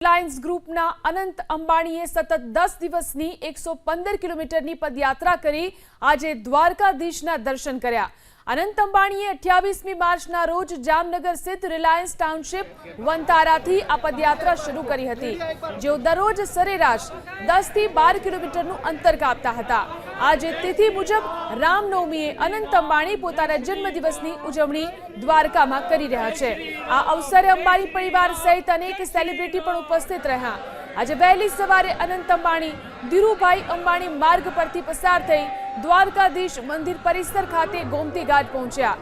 Reliance ગ્રુપના અનંત અંબાણીએ સતત 10 દિવસની 115 કિલોમીટરની પદયાત્રા કરી આજે દ્વારકાધીશના દર્શન કર્યા। અનંત અંબાણીએ 28મી માર્ચના રોજ જામનગર સ્થિત રિલાયન્સ ટાઉનશીપ વનતારાથી આ પદયાત્રા શરૂ કરી હતી, જેઓ દરરોજ સરેરાશ 10 થી 12 કિલોમીટરનું અંતર કાપતા હતા। આજે તિથિ મુજબ રામનવમીએ અનંત અંબાણી પોતાના જન્મદિવસની ઉજવણી દ્વારકામાં કરી રહ્યા છે। આ અવસરે અંબાણી પરિવાર સહિત અનેક સેલિબ્રિટી પણ ઉપસ્થિત રહ્યા। આજે વહેલી સવારે અનંત અંબાણી ધીરુભાઈ અંબાણી માર્ગ પરથી પસાર થઈ દ્વારકાધીશ મંદિર પરિસર ખાતે ગોમતી ઘાટ પહોંચ્યા।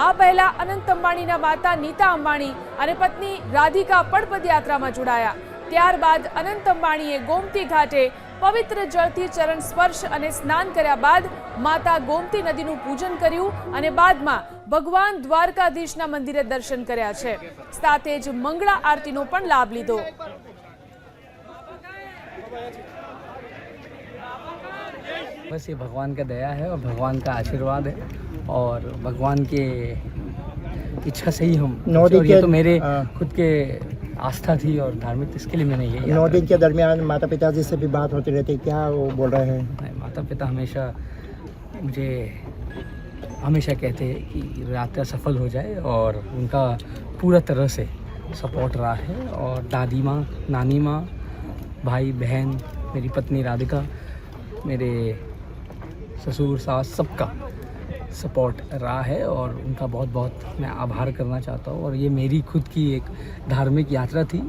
આ પહેલા અનંત અંબાણીના માતા નીતા અંબાણી અને પત્ની રાધિકા પણ પદયાત્રામાં જોડાયા। ત્યારબાદ અનંત અંબાણીએ ગોમતી ઘાટે પવિત્ર જળથી ચરણ સ્પર્શ અને સ્નાન કર્યા બાદ માતા ગોમતી નદીનું પૂજન કર્યું અને બાદમાં ભગવાન દ્વારકાધીશના મંદિરે દર્શન કર્યા છે। સાથે જ મંગળા આરતીનો પણ લાભ લીધો। बस ये भगवान का दया है और भगवान का आशीर्वाद है और भगवान के इच्छा से ही हम और ये तो मेरे खुद के आस्था थी और धार्मिक, इसके लिए मैंने ये 9 दिन के दरमियान माता पिताजी से भी बात होती रहती है, क्या वो बोल रहे हैं? माता पिता हमेशा मुझे हमेशा कहते हैं कि यात्रा सफल हो जाए और उनका पूरा तरह से सपोर्ट रहा है और दादी माँ, नानी माँ, भाई बहन, मेरी पत्नी राधिका, मेरे ससुर सास, सबका सपोर्ट रहा है और उनका बहुत बहुत मैं आभार करना चाहता हूँ। और ये मेरी खुद की एक धार्मिक यात्रा थी